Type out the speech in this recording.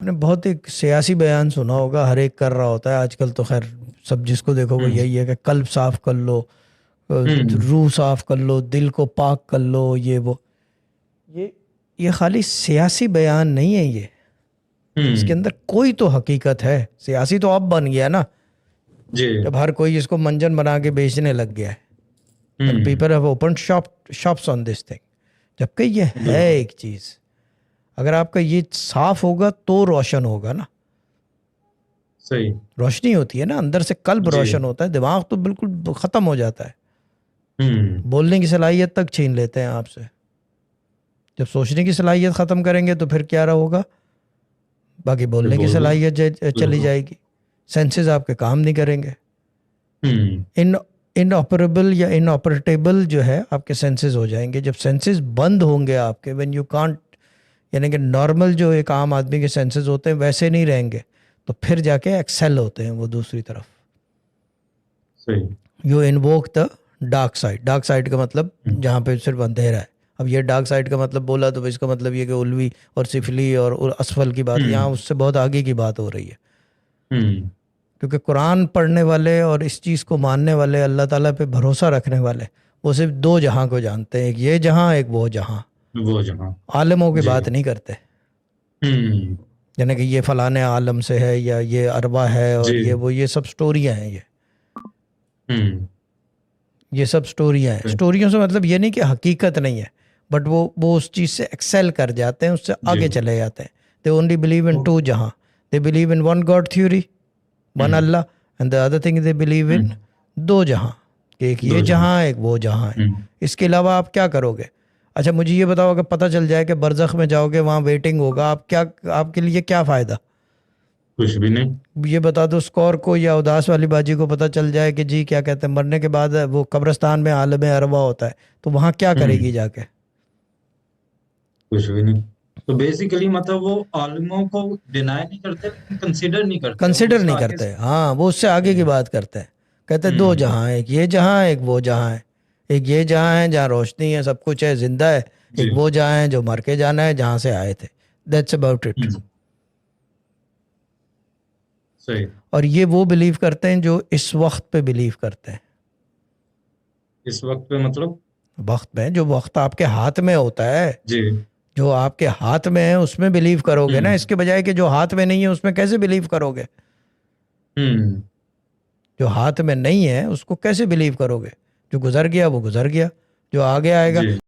आपने बहुत एक सियासी बयान सुना होगा, हर एक कर रहा होता है आजकल तो। खैर सब जिसको देखो वो यही है कि कल्ब साफ कर लो, रूह साफ कर लो, दिल को पाक कर लो, ये वो। ये ये खाली सियासी बयान नहीं है ये, इसके अंदर कोई तो हकीकत है। सियासी तो अब बन गया ना, जी। जब हर कोई इसको मंजन बना के बेचने लग गया है। Hmm. People have open shops on this thing. जबकि ये है बिल्कुल एक चीज, अगर आपका ये साफ होगा तो रोशन होगा ना। सही। रोशनी होती है ना अंदर से, कल्ब जी। रोशन होता है, दिमाग तो बिल्कुल खत्म हो जाता है। हम्म। बोलने की सलाहियत तक छीन लेते हैं आपसे। जब सोचने की सलाहियत खत्म करेंगे तो फिर क्या होगा, बाकी फिर बोलने की बोल दो। सलाहियत चली बिल्कुल। जाएगी। सेंसेस आपके काम नहीं करेंगे। हम्म। इन इनऑपरेबल या इनऑपरेटेबल जो है आपके सेंसेस हो जाएंगे। जब सेंसेस बंद होंगे आपके, व्हेन यू कांट, यानी कि नॉर्मल जो एक आम आदमी के सेंसेस होते हैं वैसे नहीं रहेंगे, तो फिर जाके एक्सेल होते हैं वो दूसरी तरफ। सही। You invoke the dark side. Dark side का मतलब हम्म। जहाँ पे सिर्फ अंधेरा है। अब ये डार्क साइड का मतलब बोला तो इसका मतलब ये कि उल्वी और सिफली और असफल की बात, यहाँ हम्म। उससे बहुत आगे की बात हो रही है। हम्म। क्योंकि कुरान पढ़ने वाले और इस चीज़ को मानने वाले, अल्लाह ताला पे भरोसा रखने वाले, वो सिर्फ दो जहां को जानते हैं, एक ये जहां, एक वो जहां। वो जहाँ। आलमों की जी। बात नहीं करते, हम्म। यानी कि ये फलाने आलम से है या ये अरबा है जी। और ये वो, ये सब स्टोरियां हैं। हम्म। ये सब स्टोरियां हैं। सही। स्टोरियों से मतलब ये नहीं कि हकीकत नहीं है, बट वो उस चीज़ से एक्सेल कर जाते हैं, उससे जी। आगे चले जाते हैं। दे ओनली बिलीव इन ओ, टू जहां। They believe in one god theory, one hmm. Allah, and the other thing they believe in hmm. दो जहां, कि एक ये दो जहाँ। जहां, एक वो जहां है। हम्म। इसके अलावा आप क्या करोगे? अच्छा मुझे ये बताओ, अगर पता चल जाए कि बरज़ख में जाओगे, वहाँ वेटिंग होगा, आप क्या, आपके लिए क्या फ़ायदा? कुछ भी नहीं। ये बता दो स्कोर को या उदास वाली बाजी को पता चल जाए कि जी क्या कहते हैं, मरने के बाद वो कब्रिस्तान में आलम अरवा होता है, तो वहाँ क्या करेगी हम्म। जाके? कुछ भी नहीं। तो बेसिकली मतलब वो आलिमों को डिनाई नहीं करते लेकिन कंसीडर नहीं करते, वो कंसिडर उससे नहीं आगे करते, हाँ वो उससे आगे की हम्म। बात करते हैं। कहते हैं दो हम्म। जहां, एक ये जहां, एक वो जहां है। एक ये जहां है जहाँ रोशनी है, सब कुछ है, जिंदा है। जी। एक वो जहां है जो मर के जाना है, जहाँ से आए थे। That's about it. हम्म। सही। और ये वो बिलीव करते हैं जो इस वक्त पे बिलीव करते हैं। इस वक्त पे मतलब। वक्त में, जो वक्त आपके हाथ में होता है, जी। जो आपके हाथ में है उसमें बिलीव करोगे ना, हम्म। इसके बजाय कि जो हाथ में नहीं है उसमें कैसे बिलीव करोगे? हम्म। जो हाथ में नहीं है उसको कैसे बिलीव करोगे? जो गुजर गया वो गुजर गया, जो आगे आएगा। जी।